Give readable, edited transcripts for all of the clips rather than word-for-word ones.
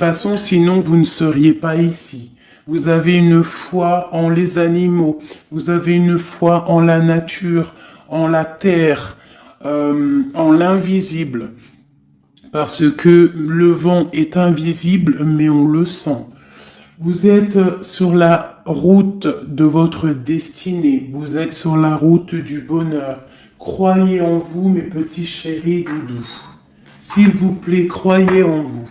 façon, sinon vous ne seriez pas ici. Vous avez une foi en les animaux, vous avez une foi en la nature, en la terre, en l'invisible. Parce que le vent est invisible, mais on le sent. Vous êtes sur la route de votre destinée, vous êtes sur la route du bonheur. Croyez en vous, mes petits chéris doudous. S'il vous plaît, croyez en vous.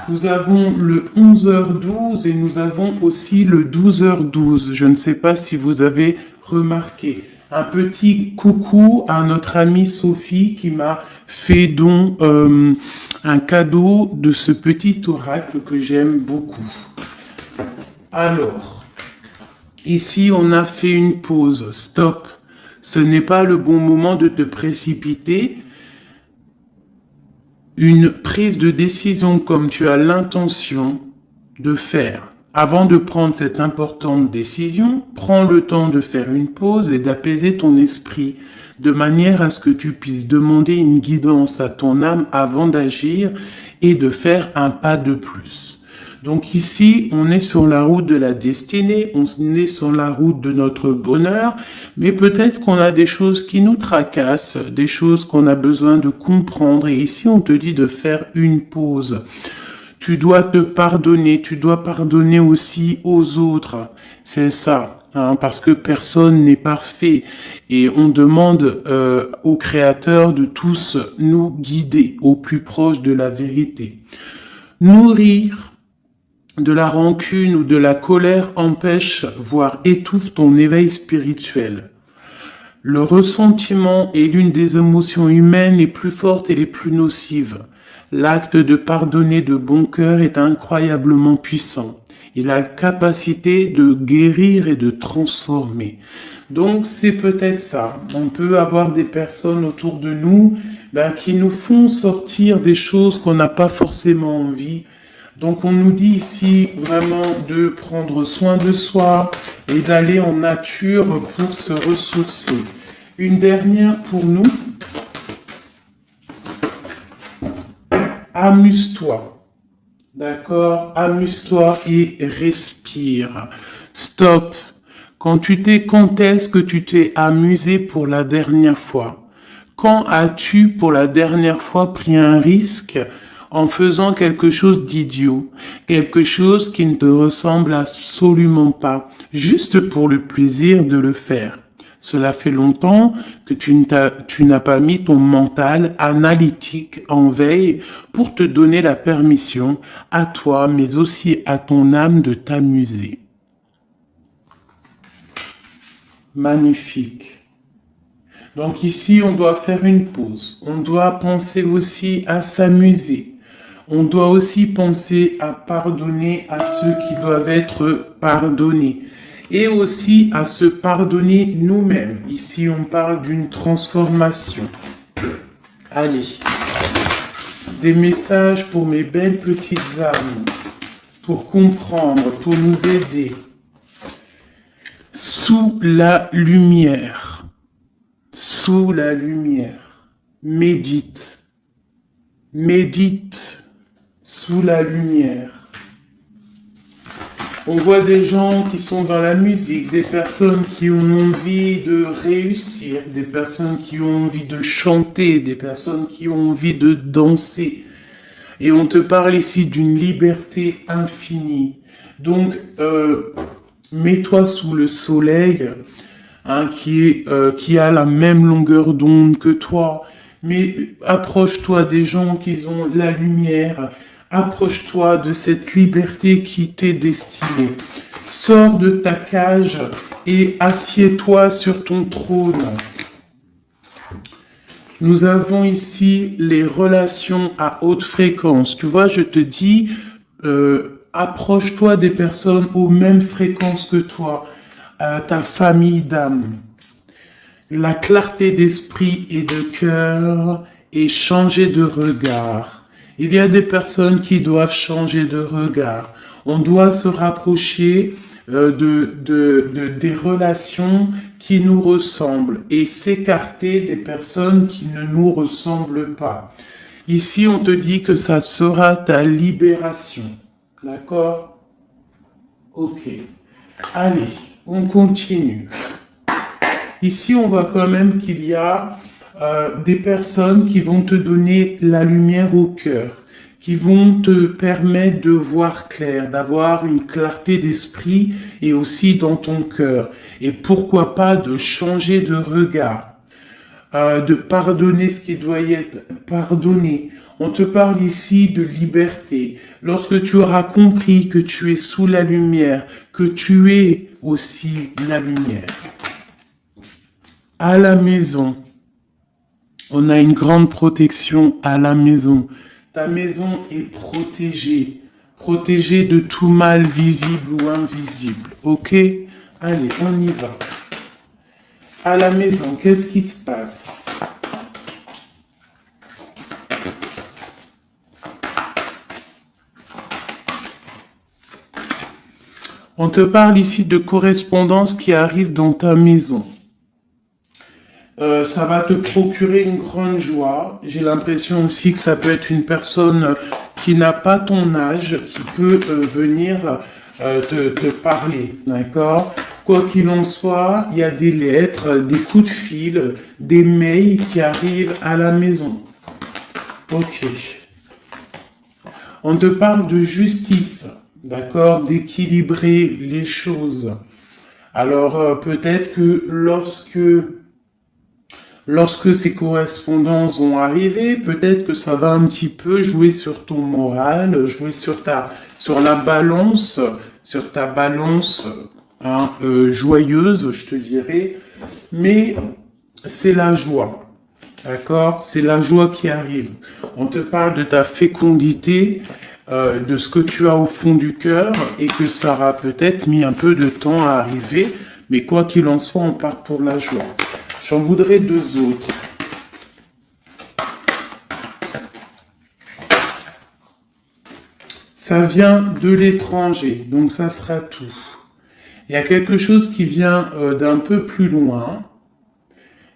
Nous avons le 11h12 et nous avons aussi le 12h12. Je ne sais pas si vous avez remarqué. Un petit coucou à notre amie Sophie qui m'a fait don un cadeau de ce petit oracle que j'aime beaucoup. Alors, ici on a fait une pause. Stop. Ce n'est pas le bon moment de te précipiter. Une prise de décision comme tu as l'intention de faire. Avant de prendre cette importante décision, prends le temps de faire une pause et d'apaiser ton esprit de manière à ce que tu puisses demander une guidance à ton âme avant d'agir et de faire un pas de plus. Donc ici, on est sur la route de la destinée, on est sur la route de notre bonheur, mais peut-être qu'on a des choses qui nous tracassent, des choses qu'on a besoin de comprendre. Et ici, on te dit de faire une pause. Tu dois te pardonner, tu dois pardonner aussi aux autres. C'est ça, hein, parce que personne n'est parfait. Et on demande au Créateur de tous nous guider au plus proche de la vérité. Nourrir de la rancune ou de la colère empêche, voire étouffe ton éveil spirituel. Le ressentiment est l'une des émotions humaines les plus fortes et les plus nocives. L'acte de pardonner de bon cœur est incroyablement puissant. Il a la capacité de guérir et de transformer. Donc c'est peut-être ça. On peut avoir des personnes autour de nous qui nous font sortir des choses qu'on n'a pas forcément envie. Donc on nous dit ici vraiment de prendre soin de soi et d'aller en nature pour se ressourcer. Une dernière pour nous. Amuse-toi. D'accord? Amuse-toi et respire. Stop. Quand est-ce que tu t'es amusé pour la dernière fois? Quand as-tu pour la dernière fois pris un risque en faisant quelque chose d'idiot, quelque chose qui ne te ressemble absolument pas, juste pour le plaisir de le faire? Cela fait longtemps que tu n'as pas mis ton mental analytique en veille pour te donner la permission à toi, mais aussi à ton âme de t'amuser. Magnifique. Donc ici, on doit faire une pause. On doit penser aussi à s'amuser. On doit aussi penser à pardonner à ceux qui doivent être pardonnés. Et aussi à se pardonner nous-mêmes. Ici, on parle d'une transformation. Allez. Des messages pour mes belles petites âmes. Pour comprendre, pour nous aider. Sous la lumière. Sous la lumière. Médite. Médite. Sous la lumière. On voit des gens qui sont dans la musique, des personnes qui ont envie de réussir, des personnes qui ont envie de chanter, des personnes qui ont envie de danser. Et on te parle ici d'une liberté infinie. Donc, mets-toi sous le soleil, qui a la même longueur d'onde que toi. Mais approche-toi des gens qui ont la lumière. Approche-toi de cette liberté qui t'est destinée. Sors de ta cage et assieds-toi sur ton trône. Nous avons ici les relations à haute fréquence. Tu vois, je te dis, approche-toi des personnes aux mêmes fréquences que toi, ta famille d'âme. La clarté d'esprit et de cœur et changer de regard. Il y a des personnes qui doivent changer de regard. On doit se rapprocher des relations qui nous ressemblent et s'écarter des personnes qui ne nous ressemblent pas. Ici, on te dit que ça sera ta libération. D'accord? Ok. Allez, on continue. Ici, on voit quand même qu'il y a des personnes qui vont te donner la lumière au cœur, qui vont te permettre de voir clair, d'avoir une clarté d'esprit et aussi dans ton cœur. Et pourquoi pas de changer de regard, de pardonner ce qui doit être pardonné. On te parle ici de liberté. Lorsque tu auras compris que tu es sous la lumière, que tu es aussi la lumière. À la maison, on a une grande protection à la maison. Ta maison est protégée. Protégée de tout mal visible ou invisible. Ok? Allez, on y va. À la maison, qu'est-ce qui se passe? On te parle ici de correspondance qui arrive dans ta maison. Ça va te procurer une grande joie. J'ai l'impression aussi que ça peut être une personne qui n'a pas ton âge, qui peut venir te parler, d'accord? Quoi qu'il en soit, il y a des lettres, des coups de fil, des mails qui arrivent à la maison. Ok. On te parle de justice, d'accord? D'équilibrer les choses. Alors peut-être que lorsque ces correspondances vont arriver, peut-être que ça va un petit peu jouer sur ton moral, jouer sur la balance, sur ta balance joyeuse, je te dirais. Mais c'est la joie, d'accord? C'est la joie qui arrive. On te parle de ta fécondité, de ce que tu as au fond du cœur et que ça aura peut-être mis un peu de temps à arriver. Mais quoi qu'il en soit, on part pour la joie. J'en voudrais deux autres. Ça vient de l'étranger, donc ça sera tout. Il y a quelque chose qui vient d'un peu plus loin.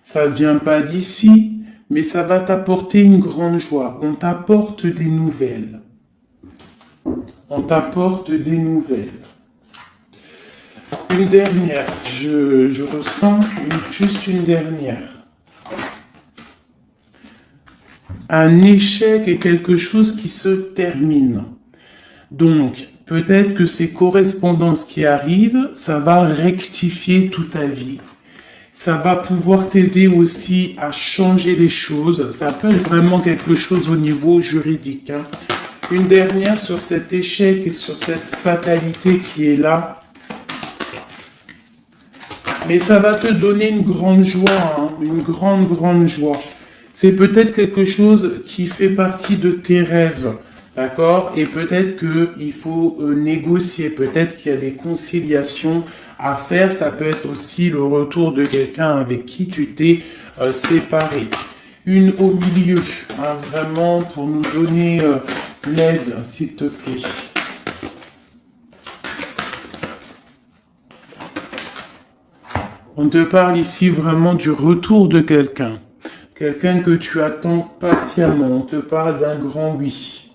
Ça ne vient pas d'ici, mais ça va t'apporter une grande joie. On t'apporte des nouvelles. On t'apporte des nouvelles. Une dernière, je ressens juste une dernière. Un échec est quelque chose qui se termine. Donc, peut-être que ces correspondances qui arrivent, ça va rectifier toute ta vie. Ça va pouvoir t'aider aussi à changer les choses. Ça peut être vraiment quelque chose au niveau juridique. Hein. Une dernière sur cet échec et sur cette fatalité qui est là. Mais ça va te donner une grande joie, hein, une grande joie. C'est peut-être quelque chose qui fait partie de tes rêves, d'accord? Et peut-être qu'il faut négocier, peut-être qu'il y a des conciliations à faire. Ça peut être aussi le retour de quelqu'un avec qui tu t'es séparé. Une au milieu, hein, vraiment pour nous donner l'aide, s'il te plaît. On te parle ici vraiment du retour de quelqu'un. Quelqu'un que tu attends patiemment. On te parle d'un grand oui.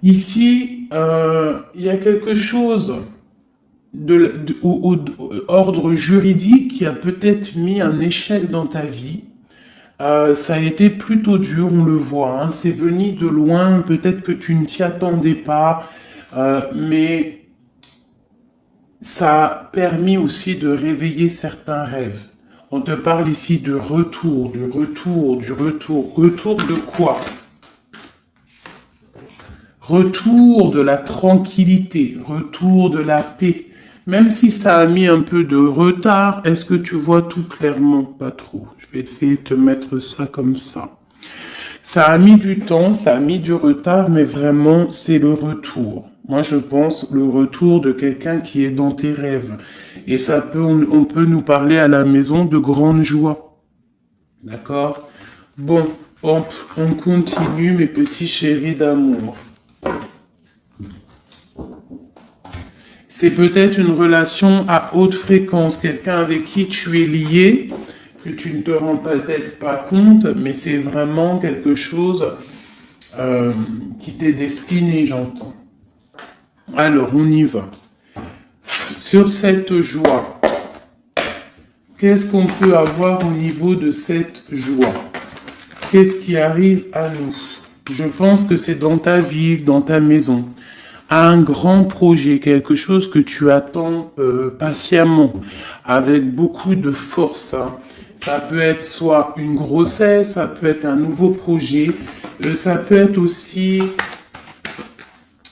Ici, il y a quelque chose au ordre juridique qui a peut-être mis un échec dans ta vie. Ça a été plutôt dur, on le voit. Hein. C'est venu de loin. Peut-être que tu ne t'y attendais pas. Mais ça a permis aussi de réveiller certains rêves. On te parle ici de retour, du retour, du retour. Retour de quoi? Retour de la tranquillité, retour de la paix. Même si ça a mis un peu de retard, est-ce que tu vois tout clairement? Pas trop. Je vais essayer de te mettre ça comme ça. Ça a mis du temps, ça a mis du retard, mais vraiment, c'est le retour. Moi, je pense le retour de quelqu'un qui est dans tes rêves. Et ça peut, on peut nous parler à la maison de grande joie. D'accord? Bon, hop, on continue, mes petits chéris d'amour. C'est peut-être une relation à haute fréquence, quelqu'un avec qui tu es lié, que tu ne te rends peut-être pas compte, mais c'est vraiment quelque chose qui t'est destiné, j'entends. Alors, on y va. Sur cette joie, qu'est-ce qu'on peut avoir au niveau de cette joie? Qu'est-ce qui arrive à nous? Je pense que c'est dans ta ville, dans ta maison. Un grand projet, quelque chose que tu attends patiemment, avec beaucoup de force. Hein. Ça peut être soit une grossesse, ça peut être un nouveau projet, ça peut être aussi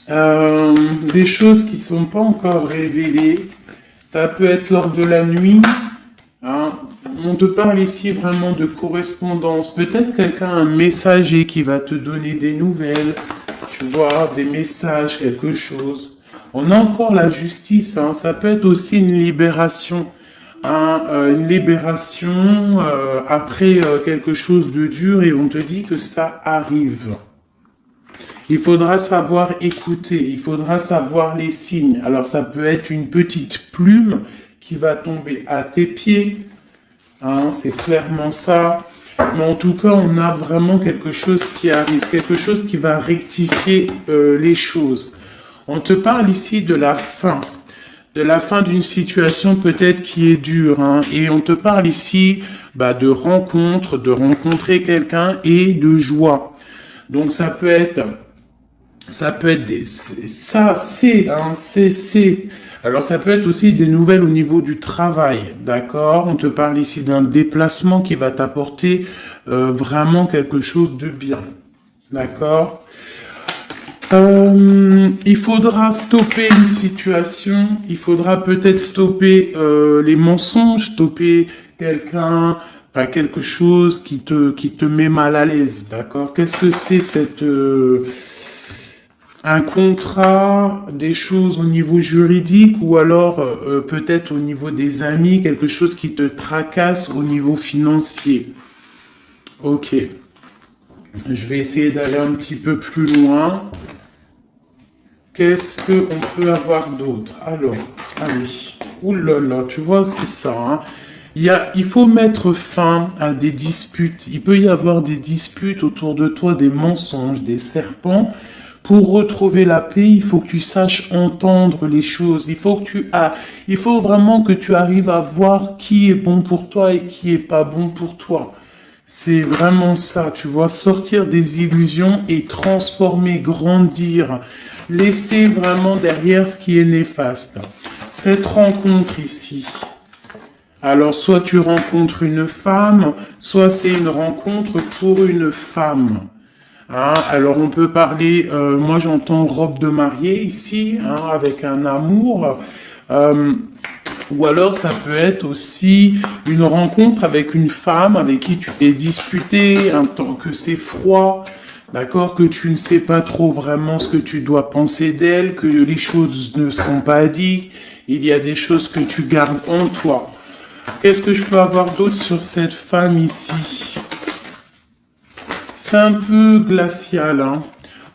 des choses qui sont pas encore révélées. Ça peut être lors de la nuit. Hein. On te parle ici vraiment de correspondance. Peut-être quelqu'un, un messager qui va te donner des nouvelles. Tu vois, des messages, quelque chose. On a encore la justice. Hein. Ça peut être aussi une libération. Hein, une libération après quelque chose de dur et on te dit que ça arrive. Il faudra savoir écouter, il faudra savoir les signes. Alors ça peut être une petite plume qui va tomber à tes pieds, hein, c'est clairement ça. Mais en tout cas, on a vraiment quelque chose qui arrive, quelque chose qui va rectifier les choses. On te parle ici de la fin d'une situation peut-être qui est dure, hein, et on te parle ici de rencontre, de rencontrer quelqu'un et de joie. Donc ça peut être c'est. Alors ça peut être aussi des nouvelles au niveau du travail, d'accord? On te parle ici d'un déplacement qui va t'apporter vraiment quelque chose de bien, d'accord? Il faudra stopper une situation, il faudra peut-être stopper les mensonges, stopper quelqu'un, enfin quelque chose qui te met mal à l'aise, d'accord? Qu'est-ce que c'est un contrat, des choses au niveau juridique ou alors peut-être au niveau des amis, quelque chose qui te tracasse au niveau financier. Ok. Je vais essayer d'aller un petit peu plus loin. Qu'est-ce qu'on peut avoir d'autre? Alors, ah oui. Ouh là là, tu vois, c'est ça. Hein. Il faut mettre fin à des disputes. Il peut y avoir des disputes autour de toi, des mensonges, des serpents. Pour retrouver la paix, il faut que tu saches entendre les choses. Il faut vraiment que tu arrives à voir qui est bon pour toi et qui est pas bon pour toi. C'est vraiment ça, tu vois, sortir des illusions et transformer, grandir, laisser vraiment derrière ce qui est néfaste. Cette rencontre ici, alors soit tu rencontres une femme, soit c'est une rencontre pour une femme. Hein, alors on peut parler, moi j'entends robe de mariée ici, hein, avec un amour. Ou alors ça peut être aussi une rencontre avec une femme avec qui tu t'es disputé, un temps que c'est froid, d'accord, que tu ne sais pas trop vraiment ce que tu dois penser d'elle, que les choses ne sont pas dites, il y a des choses que tu gardes en toi. Qu'est-ce que je peux avoir d'autre sur cette femme ici? C'est un peu glacial, hein.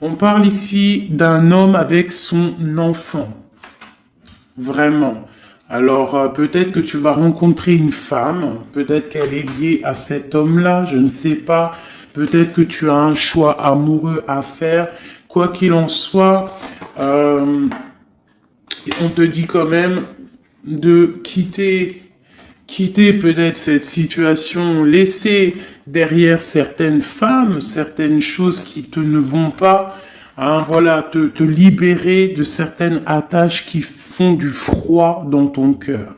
On parle ici d'un homme avec son enfant. Vraiment. Alors, peut-être que tu vas rencontrer une femme, peut-être qu'elle est liée à cet homme-là, je ne sais pas. Peut-être que tu as un choix amoureux à faire. Quoi qu'il en soit, on te dit quand même de quitter peut-être cette situation, laisser derrière certaines femmes, certaines choses qui ne vont pas, hein, voilà, te libérer de certaines attaches qui font du froid dans ton cœur.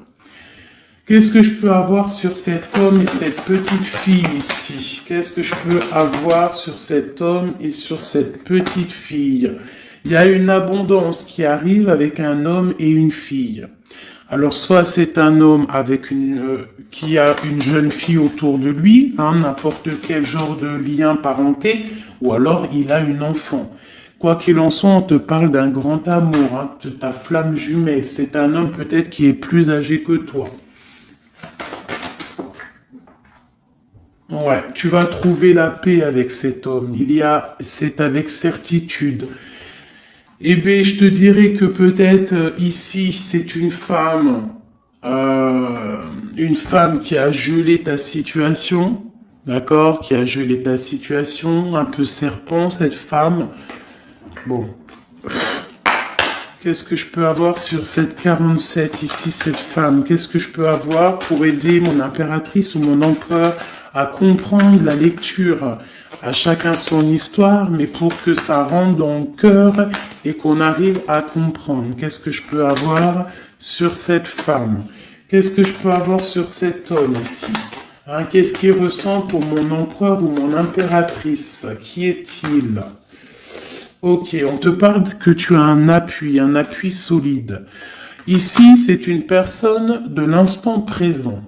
Qu'est-ce que je peux avoir sur cet homme et cette petite fille ici? Qu'est-ce que je peux avoir sur cet homme et sur cette petite fille? Il y a une abondance qui arrive avec un homme et une fille. Alors, soit c'est un homme qui a une jeune fille autour de lui, hein, n'importe quel genre de lien parenté, ou alors il a une enfant. Quoi qu'il en soit, on te parle d'un grand amour, hein, de ta flamme jumelle. C'est un homme peut-être qui est plus âgé que toi. Ouais, tu vas trouver la paix avec cet homme. C'est avec certitude. Eh bien, je te dirais que peut-être ici, c'est une femme qui a gelé ta situation, d'accord, qui a gelé ta situation, un peu serpent, cette femme. Bon. Qu'est-ce que je peux avoir sur cette 47 ici, cette femme? Qu'est-ce que je peux avoir pour aider mon impératrice ou mon empereur à comprendre la lecture? À chacun son histoire, mais pour que ça rentre dans le cœur et qu'on arrive à comprendre. Qu'est-ce que je peux avoir sur cette femme? Qu'est-ce que je peux avoir sur cet homme ici? Hein, qu'est-ce qu'il ressent pour mon empereur ou mon impératrice? Qui est-il? Ok, on te parle que tu as un appui solide. Ici, c'est une personne de l'instant présent.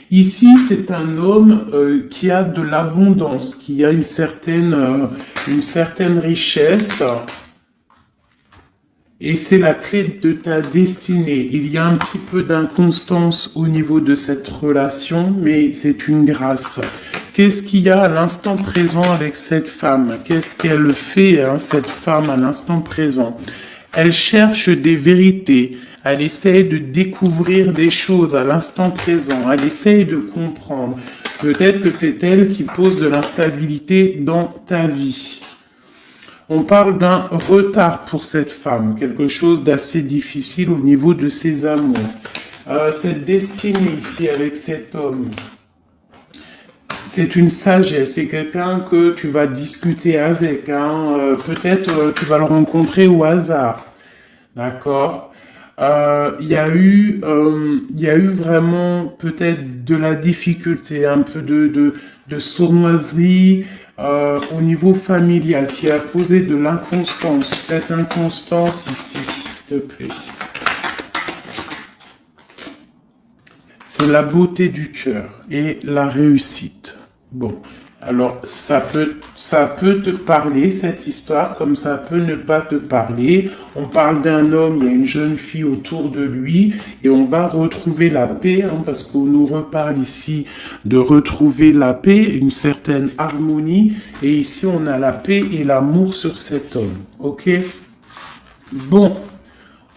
Ici, c'est un homme qui a de l'abondance, qui a une certaine richesse. Et c'est la clé de ta destinée. Il y a un petit peu d'inconstance au niveau de cette relation, mais c'est une grâce. Qu'est-ce qu'il y a à l'instant présent avec cette femme? Qu'est-ce qu'elle fait, hein, cette femme, à l'instant présent? Elle cherche des vérités. Elle essaye de découvrir des choses à l'instant présent. Elle essaye de comprendre. Peut-être que c'est elle qui pose de l'instabilité dans ta vie. On parle d'un retard pour cette femme, quelque chose d'assez difficile au niveau de ses amours. Cette destinée ici avec cet homme, c'est une sagesse, c'est quelqu'un que tu vas discuter avec. Hein. Peut-être tu vas le rencontrer au hasard, d'accord. Il y a eu vraiment peut-être de la difficulté, un peu de sournoiserie au niveau familial qui a posé de l'inconstance. Cette inconstance ici, s'il te plaît. C'est la beauté du cœur et la réussite. Bon, alors ça peut te parler, cette histoire, comme ça peut ne pas te parler. On parle d'un homme, il y a une jeune fille autour de lui, et on va retrouver la paix, hein, parce qu'on nous reparle ici de retrouver la paix, une certaine harmonie, et ici on a la paix et l'amour sur cet homme, ok? Bon,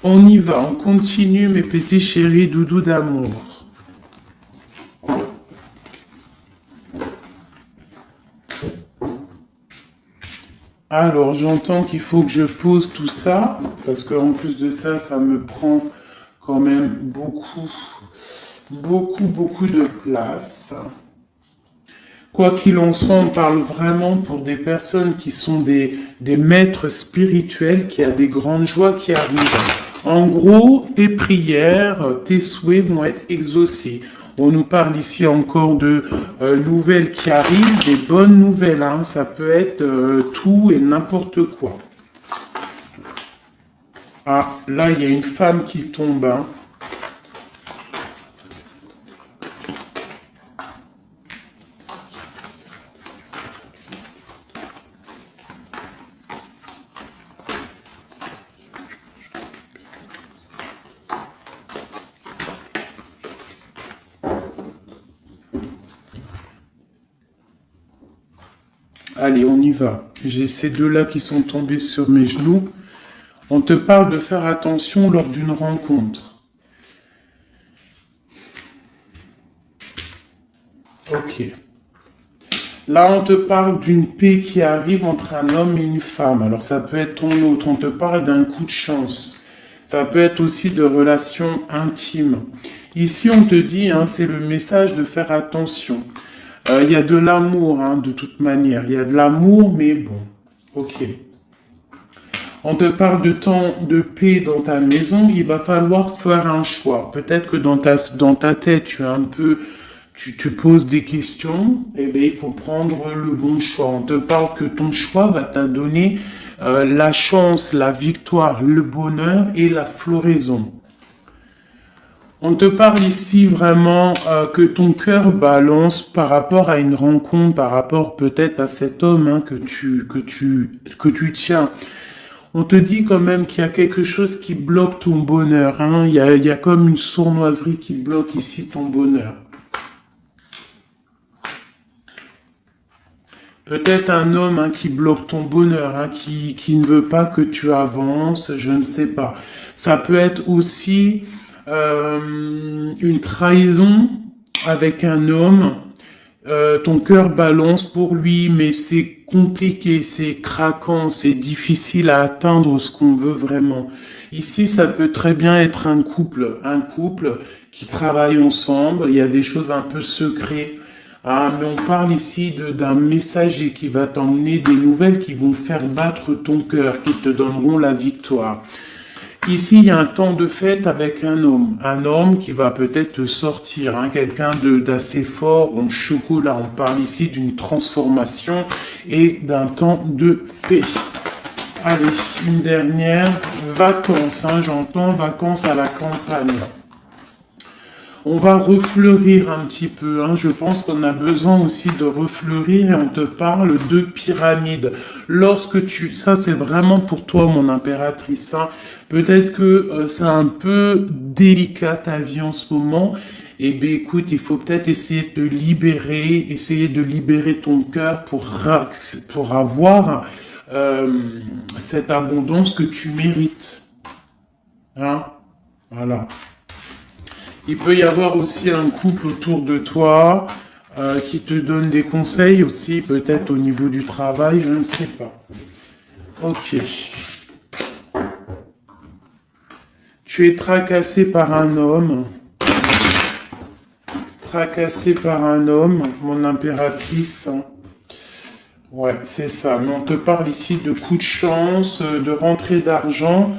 on y va, on continue mes petits chéris doudous d'amour. Alors, j'entends qu'il faut que je pose tout ça, parce qu'en plus de ça, ça me prend quand même beaucoup de place. Quoi qu'il en soit, on parle vraiment pour des personnes qui sont des maîtres spirituels, qui a des grandes joies qui arrivent. En gros, tes prières, tes souhaits vont être exaucés. On nous parle ici encore de nouvelles qui arrivent, des bonnes nouvelles. Hein. Ça peut être tout et n'importe quoi. Ah, là, il y a une femme qui tombe. Hein. Allez, on y va. J'ai ces deux-là qui sont tombés sur mes genoux. On te parle de faire attention lors d'une rencontre. Ok. Là, on te parle d'une paix qui arrive entre un homme et une femme. Alors, ça peut être ton autre. On te parle d'un coup de chance. Ça peut être aussi de relations intimes. Ici, on te dit, hein, c'est le message de faire attention. Il y a de l'amour, hein, de toute manière. Il y a de l'amour, mais bon. Ok. On te parle de temps de paix dans ta maison. Il va falloir faire un choix. Peut-être que dans ta tête, tu poses des questions. Eh bien, il faut prendre le bon choix. On te parle que ton choix va te donner la chance, la victoire, le bonheur et la floraison. On te parle ici vraiment que ton cœur balance par rapport à une rencontre, par rapport peut-être à cet homme, hein, que tu tiens. On te dit quand même qu'il y a quelque chose qui bloque ton bonheur. Hein. Il y a comme une sournoiserie qui bloque ici ton bonheur. Peut-être un homme, hein, qui bloque ton bonheur, hein, qui ne veut pas que tu avances, je ne sais pas. Ça peut être aussi une trahison avec un homme Ton cœur balance pour lui, mais c'est compliqué, c'est craquant, c'est difficile à atteindre ce qu'on veut vraiment. Ici, ça peut très bien être un couple qui travaille ensemble. Il y a des choses un peu secrètes. Ah, mais on parle ici d'un messager qui va t'emmener des nouvelles qui vont faire battre ton cœur, qui te donneront la victoire. Ici, il y a un temps de fête avec un homme qui va peut-être te sortir, hein, quelqu'un d'assez fort en chocolat. On parle ici d'une transformation et d'un temps de paix. Allez, une dernière, vacances, hein, j'entends vacances à la campagne. On va refleurir un petit peu, hein. Je pense qu'on a besoin aussi de refleurir et on te parle de pyramide. Ça c'est vraiment pour toi mon impératrice, hein. Peut-être que c'est un peu délicat ta vie en ce moment. Eh bien écoute, il faut peut-être essayer de libérer ton cœur pour avoir cette abondance que tu mérites. Hein? Voilà. Il peut y avoir aussi un couple autour de toi qui te donne des conseils aussi, peut-être au niveau du travail, je ne sais pas. Ok. Tu es tracassé par un homme. Tracassé par un homme, mon impératrice. Ouais, c'est ça. Mais on te parle ici de coups de chance, de rentrée d'argent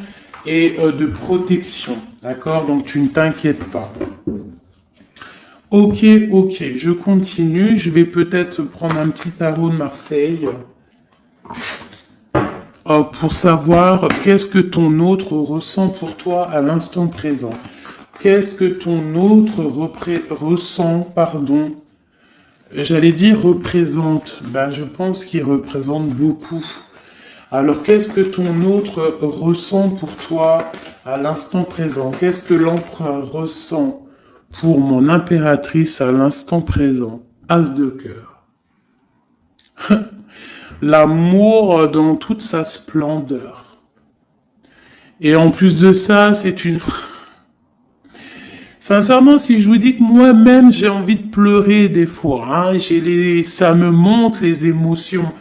et de protection. D'accord? Donc tu ne t'inquiètes pas. Ok, je continue. Je vais peut-être prendre un petit tarot de Marseille pour savoir qu'est-ce que ton autre ressent pour toi à l'instant présent. Qu'est-ce que ton autre ressent, pardon. J'allais dire représente. Ben, je pense qu'il représente beaucoup. Alors, qu'est-ce que ton autre ressent pour toi à l'instant présent? Qu'est-ce que l'empereur ressent pour mon impératrice à l'instant présent? As de cœur. L'amour dans toute sa splendeur. Et en plus de ça, c'est une... Sincèrement, si je vous dis que moi-même, j'ai envie de pleurer des fois, hein, ça me monte les émotions.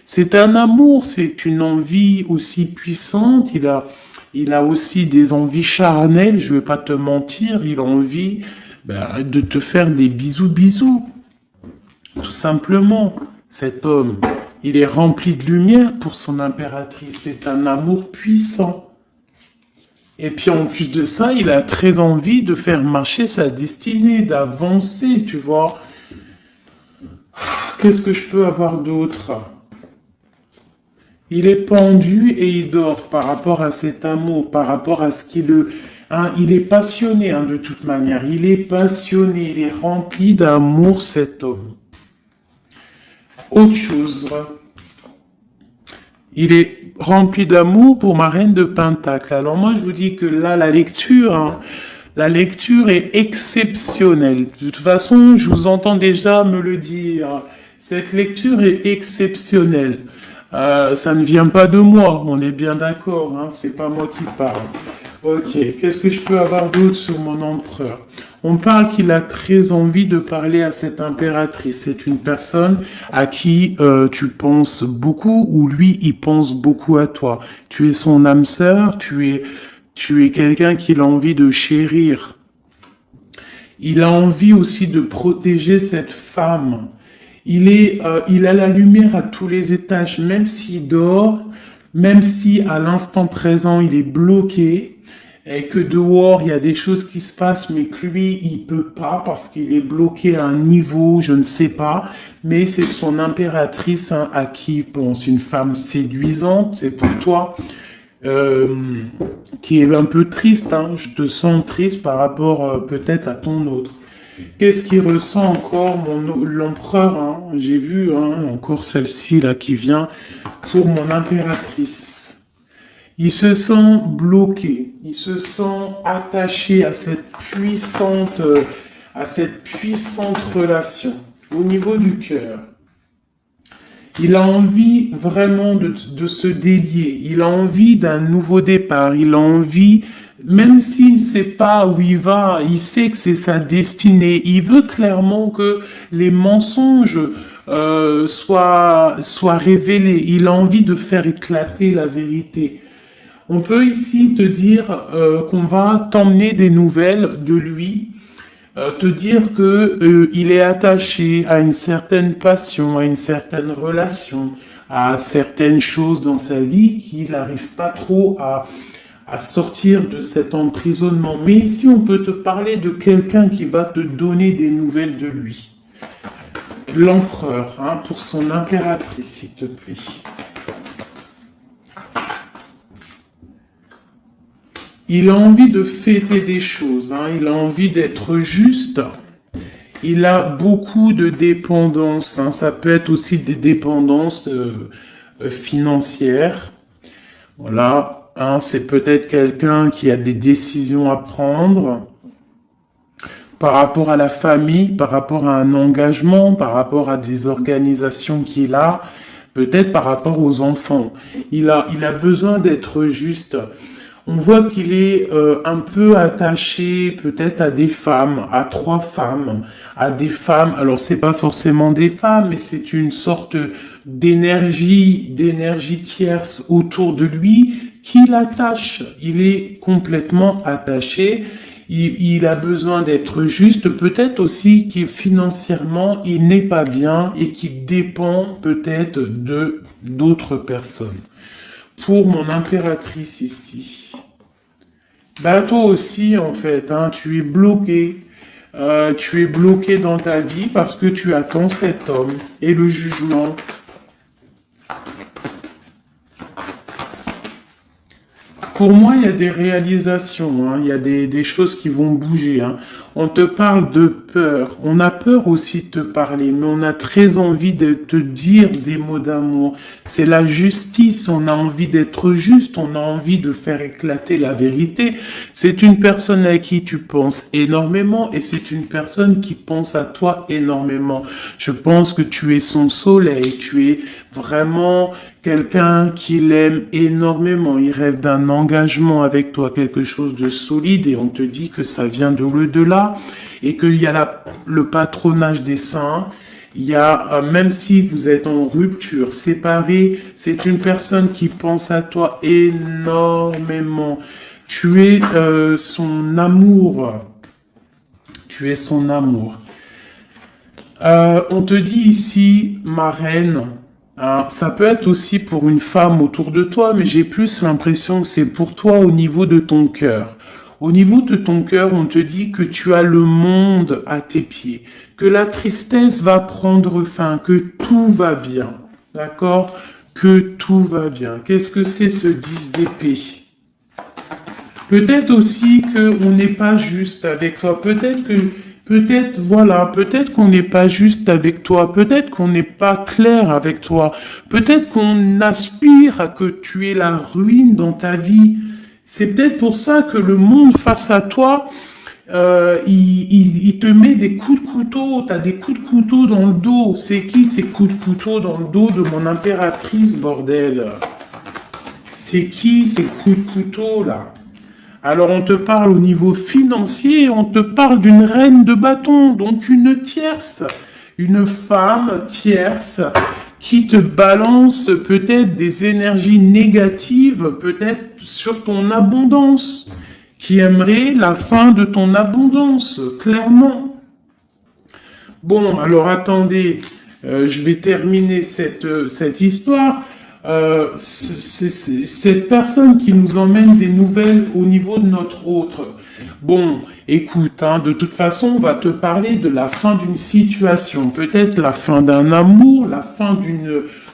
C'est un amour, c'est une envie aussi puissante. Il a aussi des envies charnelles, je vais pas te mentir. Il a envie de te faire des bisous. Tout simplement, cet homme, il est rempli de lumière pour son impératrice. C'est un amour puissant. Et puis en plus de ça, il a très envie de faire marcher sa destinée, d'avancer, tu vois. Qu'est-ce que je peux avoir d'autre? Il est pendu et il dort par rapport à cet amour, par rapport à ce qu'il le... Hein, il est passionné, hein, de toute manière. Il est passionné, il est rempli d'amour, cet homme. Autre chose. Il est rempli d'amour pour ma reine de Pentacle. Alors moi, je vous dis que là, la lecture est exceptionnelle. De toute façon, je vous entends déjà me le dire. Cette lecture est exceptionnelle. Ça ne vient pas de moi, on est bien d'accord, hein, c'est pas moi qui parle. Ok, qu'est-ce que je peux avoir d'autre sur mon empereur? On parle qu'il a très envie de parler à cette impératrice. C'est une personne à qui tu penses beaucoup ou lui, il pense beaucoup à toi. Tu es son âme sœur, tu es quelqu'un qu'il a envie de chérir. Il a envie aussi de protéger cette femme. Il a la lumière à tous les étages, même s'il dort, même si à l'instant présent il est bloqué, et que dehors il y a des choses qui se passent, mais que lui il peut pas parce qu'il est bloqué à un niveau, je ne sais pas, mais c'est son impératrice, hein, à qui il pense, une femme séduisante, c'est pour toi, qui est un peu triste, hein, je te sens triste par rapport peut-être à ton autre. Qu'est-ce qu'il ressent encore l'empereur, hein? J'ai vu, hein, encore celle-ci là qui vient pour mon impératrice. Il se sent bloqué, il se sent attaché à cette puissante relation au niveau du cœur. Il a envie vraiment de se délier, il a envie d'un nouveau départ, il a envie même s'il ne sait pas où il va, il sait que c'est sa destinée. Il veut clairement que les mensonges soient révélés. Il a envie de faire éclater la vérité. On peut ici te dire qu'on va t'emmener des nouvelles de lui, te dire que il est attaché à une certaine passion, à une certaine relation, à certaines choses dans sa vie qu'il n'arrive pas trop à sortir de cet emprisonnement. Mais ici, on peut te parler de quelqu'un qui va te donner des nouvelles de lui. L'empereur, hein, pour son impératrice, s'il te plaît. Il a envie de fêter des choses, hein, il a envie d'être juste. Il a beaucoup de dépendances, hein, ça peut être aussi des dépendances financières. Voilà, hein, c'est peut-être quelqu'un qui a des décisions à prendre par rapport à la famille, par rapport à un engagement, par rapport à des organisations qu'il a, peut-être par rapport aux enfants. Il a besoin d'être juste. On voit qu'il est un peu attaché peut-être à des femmes, à 3 femmes, à des femmes. Alors c'est pas forcément des femmes, mais c'est une sorte d'énergie tierce autour de lui qui l'attache. Il est complètement attaché. Il a besoin d'être juste, peut-être aussi que financièrement il n'est pas bien et qu'il dépend peut-être de d'autres personnes. Pour mon impératrice ici. Bah toi aussi en fait, hein, tu es bloqué. Tu es bloqué dans ta vie parce que tu attends cet homme et le jugement. Pour moi, il y a des réalisations, hein, il y a des choses qui vont bouger. Hein. On te parle de peur. On a peur aussi de te parler, mais on a très envie de te dire des mots d'amour. C'est la justice. On a envie d'être juste. On a envie de faire éclater la vérité. C'est une personne à qui tu penses énormément et c'est une personne qui pense à toi énormément. Je pense que tu es son soleil. Tu es vraiment quelqu'un qui l'aime énormément. Il rêve d'un engagement avec toi, quelque chose de solide, et on te dit que ça vient de l'au-delà et qu'il y a le patronage des saints. Il y a, même si vous êtes en rupture, séparés, c'est une personne qui pense à toi énormément. Tu es son amour. Tu es son amour. On te dit ici, ma reine, ça peut être aussi pour une femme autour de toi, mais j'ai plus l'impression que c'est pour toi au niveau de ton cœur. Au niveau de ton cœur, on te dit que tu as le monde à tes pieds, que la tristesse va prendre fin, que tout va bien. D'accord? Que tout va bien. Qu'est-ce que c'est ce 10 d'épée? Peut-être aussi qu'on n'est pas juste avec toi. Peut-être qu'on n'est pas juste avec toi, peut-être qu'on n'est pas clair avec toi, peut-être qu'on aspire à que tu aies la ruine dans ta vie. C'est peut-être pour ça que le monde face à toi, il te met des coups de couteau, t'as des coups de couteau dans le dos. C'est qui ces coups de couteau dans le dos de mon impératrice, bordel? C'est qui ces coups de couteau là? Alors on te parle au niveau financier, on te parle d'une reine de bâton, donc une tierce, une femme tierce qui te balance peut-être des énergies négatives, peut-être sur ton abondance, qui aimerait la fin de ton abondance, clairement. Bon, alors attendez, je vais terminer cette histoire. C'est cette personne qui nous emmène des nouvelles au niveau de notre autre. Bon, écoute, hein, de toute façon, on va te parler de la fin d'une situation, peut-être la fin d'un amour, la fin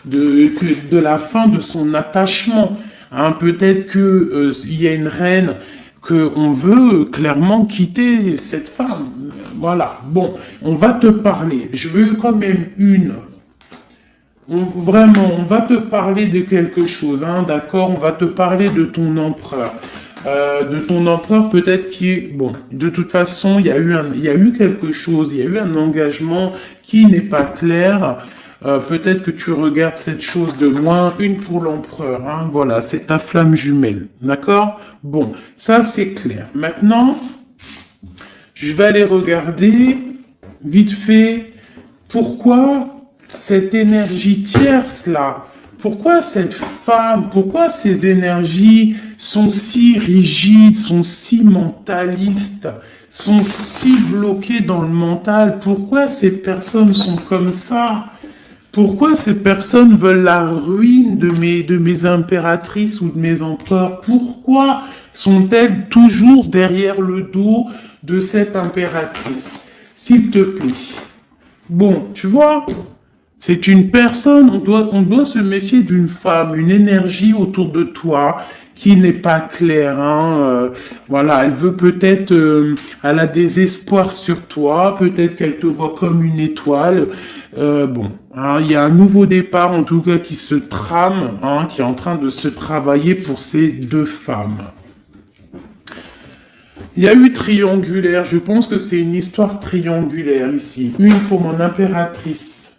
de la fin de son attachement. Hein, peut-être que il y a une reine que on veut clairement quitter cette femme. Voilà. Bon, on va te parler. Je veux quand même vraiment, on va te parler de quelque chose, hein, d'accord? On va te parler de ton empereur. Peut-être qui est... Bon, de toute façon, il y a eu quelque chose, il y a eu un engagement qui n'est pas clair. peut-être que tu regardes cette chose de loin, une pour l'empereur, hein, voilà, c'est ta flamme jumelle, d'accord? Bon, ça c'est clair. Maintenant, je vais aller regarder, vite fait, pourquoi cette énergie tierce là, pourquoi cette femme, pourquoi ces énergies sont si rigides, sont si mentalistes, sont si bloquées dans le mental, pourquoi ces personnes sont comme ça? Pourquoi ces personnes veulent la ruine de mes impératrices ou de mes empereurs? Pourquoi sont-elles toujours derrière le dos de cette impératrice? S'il te plaît. Bon, tu vois, c'est une personne, on doit se méfier d'une femme, une énergie autour de toi qui n'est pas claire. Hein, voilà, elle veut peut-être, elle a des espoirs sur toi, peut-être qu'elle te voit comme une étoile. Bon, hein, il y a un nouveau départ en tout cas qui se trame, hein, qui est en train de se travailler pour ces deux femmes. Il y a eu triangulaire, je pense que c'est une histoire triangulaire ici. Une pour mon impératrice.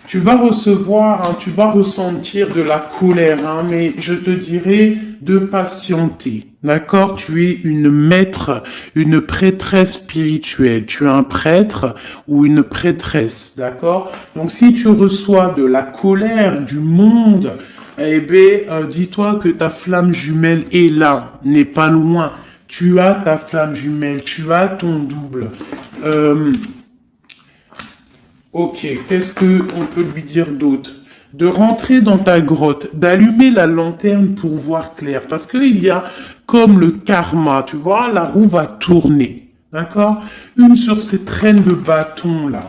Tu vas recevoir, hein, tu vas ressentir de la colère, hein, mais je te dirais de patienter. D'accord? Tu es une maître, une prêtresse spirituelle. Tu es un prêtre ou une prêtresse. D'accord? Donc si tu reçois de la colère du monde, eh bien, dis-toi que ta flamme jumelle est là, n'est pas loin. Tu as ta flamme jumelle, tu as ton double. Ok, qu'est-ce qu'on peut lui dire d'autre? De rentrer dans ta grotte, d'allumer la lanterne pour voir clair. Parce qu'il y a comme le karma, tu vois, la roue va tourner. D'accord? Une sur ces traînes de bâton là.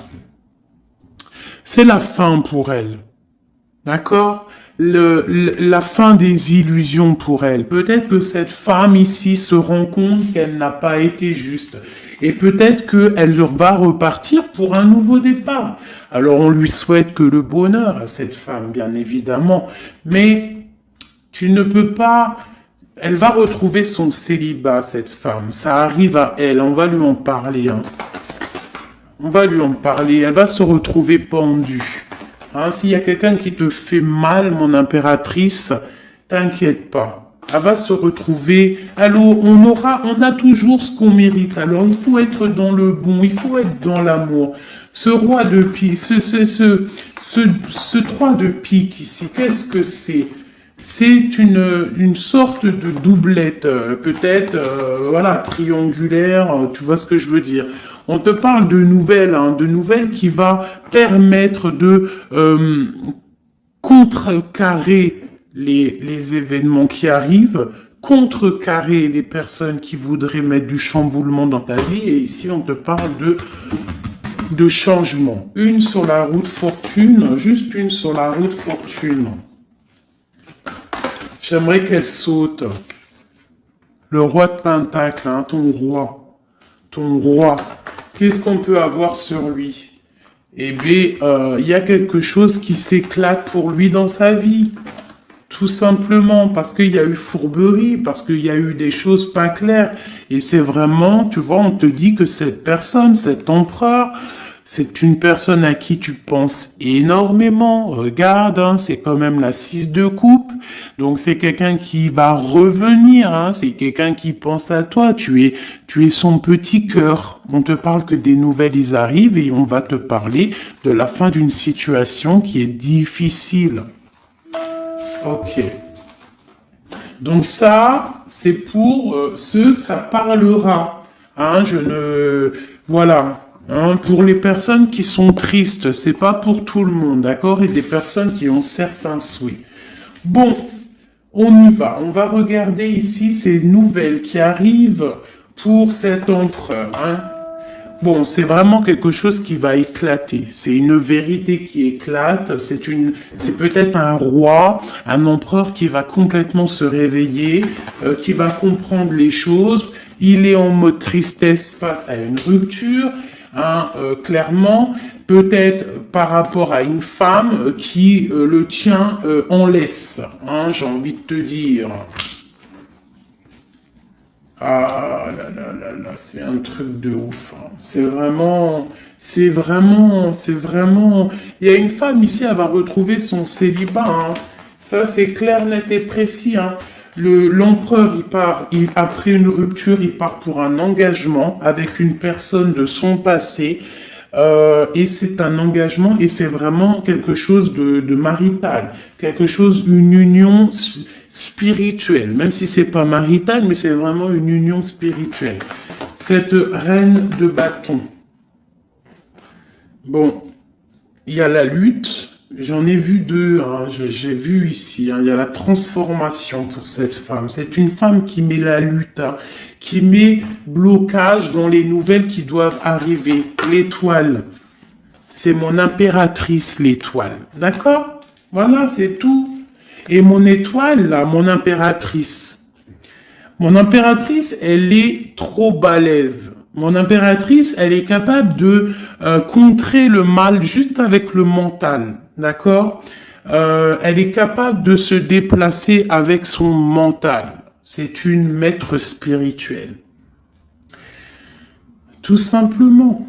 C'est la fin pour elle. D'accord? La fin des illusions pour elle. Peut-être que cette femme ici se rend compte qu'elle n'a pas été juste. Et peut-être qu'elle va repartir pour un nouveau départ. Alors on lui souhaite que le bonheur à cette femme, bien évidemment. Mais tu ne peux pas... Elle va retrouver son célibat, cette femme. Ça arrive à elle. On va lui en parler. Hein. On va lui en parler. Elle va se retrouver pendue. Hein, s'il y a quelqu'un qui te fait mal, mon impératrice, t'inquiète pas. Elle va se retrouver. Alors, on a toujours ce qu'on mérite. Alors, il faut être dans le bon, il faut être dans l'amour. Ce roi de pique, ce 3 de pique ici, qu'est-ce que c'est? C'est une sorte de doublette, peut-être, voilà, triangulaire, tu vois ce que je veux dire. On te parle de nouvelles, hein, de nouvelles qui va permettre de contrecarrer les événements qui arrivent, contrecarrer les personnes qui voudraient mettre du chamboulement dans ta vie. Et ici, on te parle de changement. Une sur la route fortune, juste une sur la route fortune. J'aimerais qu'elle saute. Le roi de Pentacle, hein, ton roi. Ton roi. Qu'est-ce qu'on peut avoir sur lui? Eh bien, il y a quelque chose qui s'éclate pour lui dans sa vie. Tout simplement parce qu'il y a eu fourberie, parce qu'il y a eu des choses pas claires. Et c'est vraiment, tu vois, on te dit que cette personne, cet empereur, c'est une personne à qui tu penses énormément. Regarde, hein, c'est quand même la 6 de coupe. Donc c'est quelqu'un qui va revenir. Hein, c'est quelqu'un qui pense à toi. Tu es son petit cœur. On te parle que des nouvelles, ils arrivent et on va te parler de la fin d'une situation qui est difficile. Ok. Donc ça, c'est pour ceux que ça parlera. Hein, voilà. Hein, pour les personnes qui sont tristes, c'est pas pour tout le monde, d'accord? Et des personnes qui ont certains souhaits. Bon, on y va. On va regarder ici ces nouvelles qui arrivent pour cet empereur. Hein. Bon, c'est vraiment quelque chose qui va éclater. C'est une vérité qui éclate. C'est peut-être un roi, un empereur qui va complètement se réveiller, qui va comprendre les choses. Il est en mode tristesse face à une rupture. Hein, clairement, peut-être par rapport à une femme qui le tient en laisse, hein, j'ai envie de te dire. Ah là là là là, c'est un truc de ouf, hein. C'est vraiment. Il y a une femme ici, elle va retrouver son célibat, hein. Ça, c'est clair, net et précis, hein. L'empereur, après une rupture, il part pour un engagement avec une personne de son passé. Et c'est un engagement et c'est vraiment quelque chose de marital, quelque chose, une union spirituelle, même si c'est pas marital, mais c'est vraiment une union spirituelle. Cette reine de bâton. Bon, il y a la lutte. J'en ai vu deux, hein, j'ai vu ici, hein, il y a la transformation pour cette femme. C'est une femme qui met la lutte, hein, qui met blocage dans les nouvelles qui doivent arriver. L'étoile, c'est mon impératrice, l'étoile. D'accord? Voilà, c'est tout. Et mon étoile, là, mon impératrice, elle est trop balèze. Mon impératrice, elle est capable de contrer le mal juste avec le mental, d'accord? Elle est capable de se déplacer avec son mental. C'est une maître spirituelle. Tout simplement.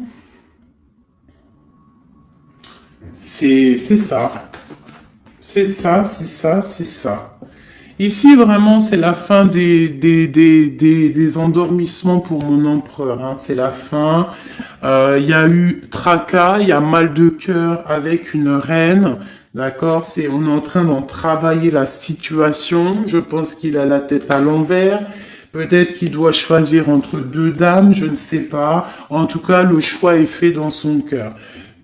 C'est ça. C'est ça, c'est ça, c'est ça. Ici, vraiment, c'est la fin des endormissements pour mon empereur, hein. C'est la fin. Il y a eu tracas, il y a mal de cœur avec une reine. D'accord? On est en train d'en travailler la situation. Je pense qu'il a la tête à l'envers. Peut-être qu'il doit choisir entre deux dames, je ne sais pas. En tout cas, le choix est fait dans son cœur.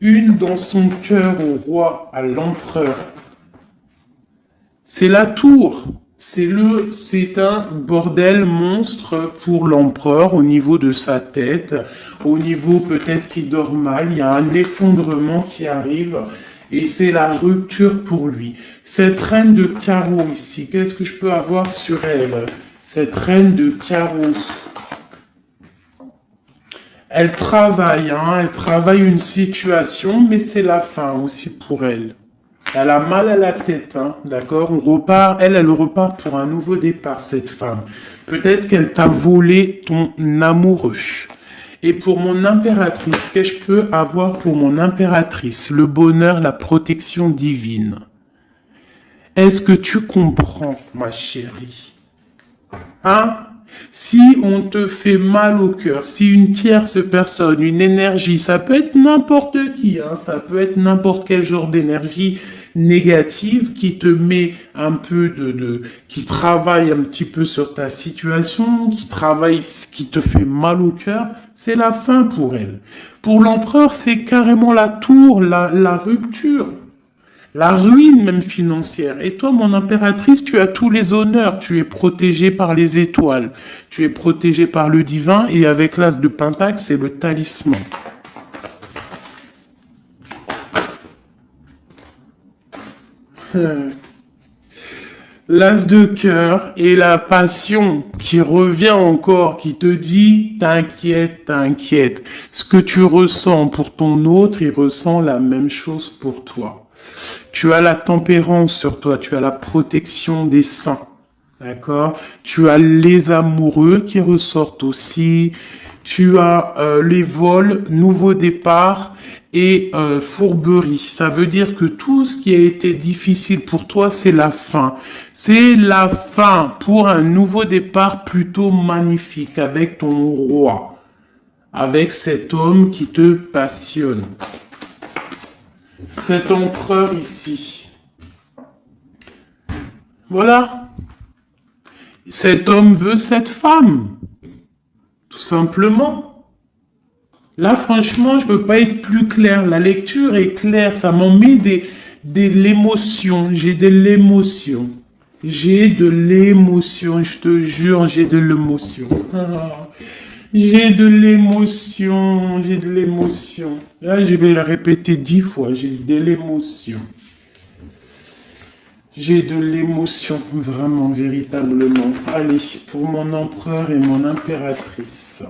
Une dans son cœur au roi, à l'empereur. C'est la tour. C'est un bordel monstre pour l'empereur au niveau de sa tête, au niveau peut-être qu'il dort mal, il y a un effondrement qui arrive et c'est la rupture pour lui. Cette reine de carreau ici, qu'est-ce que je peux avoir sur elle? Cette reine de carreau. Elle travaille, hein, elle travaille une situation, mais c'est la fin aussi pour elle. Elle a mal à la tête, hein, d'accord? On repart, elle repart pour un nouveau départ, cette femme. Peut-être qu'elle t'a volé ton amoureux. Et pour mon impératrice, qu'est-ce que je peux avoir pour mon impératrice? Le bonheur, la protection divine. Est-ce que tu comprends, ma chérie? Hein? Si on te fait mal au cœur, si une tierce personne, une énergie, ça peut être n'importe qui, hein, ça peut être n'importe quel genre d'énergie négative qui te met un peu qui travaille un petit peu sur ta situation, qui te fait mal au cœur, c'est la fin pour elle. Pour l'empereur, c'est carrément la tour, la rupture. La ruine même financière. Et toi, mon impératrice, tu as tous les honneurs. Tu es protégée par les étoiles. Tu es protégée par le divin. Et avec l'as de Pentacle, c'est le talisman. L'as de cœur et la passion qui revient encore, qui te dit, t'inquiète, t'inquiète. Ce que tu ressens pour ton autre, il ressent la même chose pour toi. Tu as la tempérance sur toi, tu as la protection des saints, d'accord? Tu as les amoureux qui ressortent aussi, tu as les vols, nouveau départ et fourberie. Ça veut dire que tout ce qui a été difficile pour toi, c'est la fin. C'est la fin pour un nouveau départ plutôt magnifique avec ton roi, avec cet homme qui te passionne. Cet empereur ici. Voilà. Cet homme veut cette femme. Tout simplement. Là, franchement, je peux pas être plus clair. La lecture est claire. Ça m'en met de l'émotion. J'ai de l'émotion. J'ai de l'émotion. Je te jure, j'ai de l'émotion. J'ai de l'émotion, j'ai de l'émotion. Là, je vais le répéter 10 fois, j'ai de l'émotion. J'ai de l'émotion, vraiment, véritablement. Allez, pour mon empereur et mon impératrice.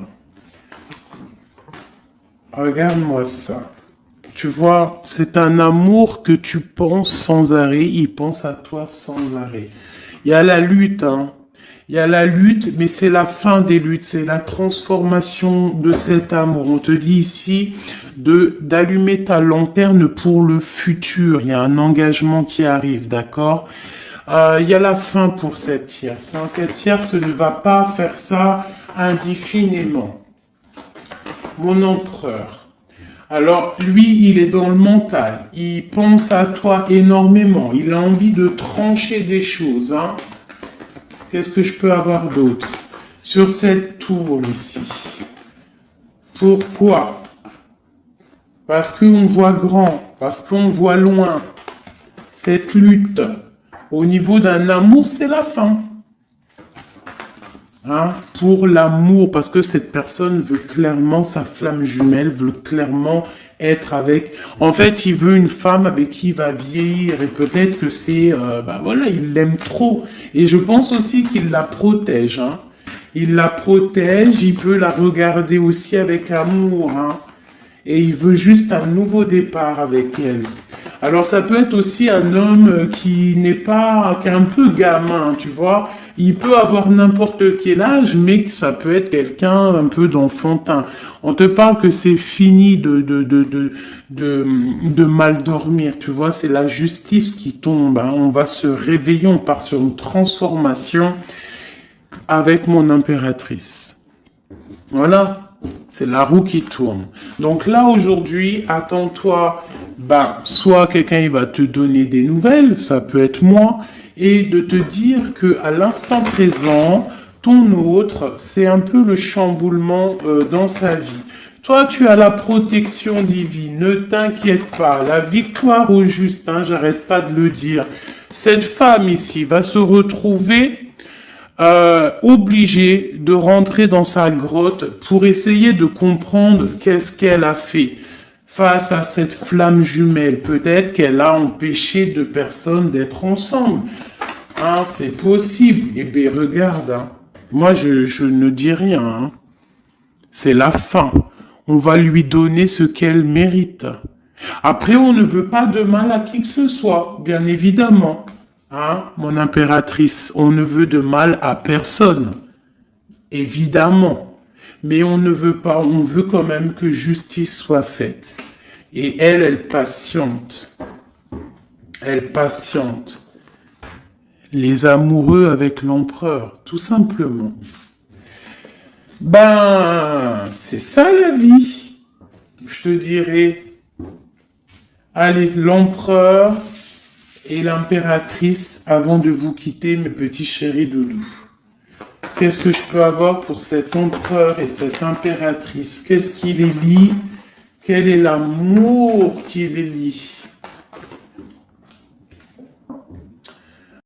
Regarde-moi ça. Tu vois, c'est un amour que tu penses sans arrêt, il pense à toi sans arrêt. Il y a la lutte, hein. Il y a la lutte, mais c'est la fin des luttes, c'est la transformation de cet amour. On te dit ici d'allumer ta lanterne pour le futur. Il y a un engagement qui arrive, d'accord? Il y a la fin pour cette tierce. Hein. Cette tierce ne va pas faire ça indéfiniment. Mon empereur. Alors, lui, il est dans le mental. Il pense à toi énormément. Il a envie de trancher des choses. Hein. Qu'est-ce que je peux avoir d'autre? Sur cette tour ici. Pourquoi? Parce qu'on voit grand. Parce qu'on voit loin. Cette lutte, au niveau d'un amour, c'est la fin. Hein, pour l'amour, parce que cette personne veut clairement, sa flamme jumelle veut clairement être avec... En fait, il veut une femme avec qui il va vieillir, et peut-être que c'est... voilà, il l'aime trop. Et je pense aussi qu'il la protège. Hein. Il la protège, il peut la regarder aussi avec amour. Hein. Et il veut juste un nouveau départ avec elle. Alors ça peut être aussi un homme qui n'est pas, qui est un peu gamin, tu vois. Il peut avoir n'importe quel âge, mais que ça peut être quelqu'un un peu d'enfantin. On te parle que c'est fini de mal dormir, tu vois. C'est la justice qui tombe. Hein. On va se réveiller, on part sur une transformation avec mon impératrice. Voilà. C'est la roue qui tourne. Donc là, aujourd'hui, attends-toi, soit quelqu'un il va te donner des nouvelles, ça peut être moi, et de te dire que à l'instant présent, ton autre, c'est un peu le chamboulement dans sa vie. Toi, tu as la protection divine, ne t'inquiète pas, la victoire au juste, hein, j'arrête pas de le dire. Cette femme ici va se retrouver obligée de rentrer dans sa grotte pour essayer de comprendre qu'est-ce qu'elle a fait face à cette flamme jumelle. Peut-être qu'elle a empêché deux personnes d'être ensemble. Hein, c'est possible. Eh bien, regarde, hein. Moi, je ne dis rien. Hein. C'est la fin. On va lui donner ce qu'elle mérite. Après, on ne veut pas de mal à qui que ce soit, bien évidemment. Hein, mon impératrice, on ne veut de mal à personne, évidemment, mais on ne veut pas, on veut quand même que justice soit faite. Et elle patiente. Elle patiente. Les amoureux avec l'empereur, tout simplement. C'est ça la vie. Je te dirais, allez, l'empereur et l'impératrice avant de vous quitter, mes petits chéris doudous. Qu'est-ce que je peux avoir pour cet empereur et cette impératrice? Qu'est-ce qui les lie? Quel est l'amour qui les lie?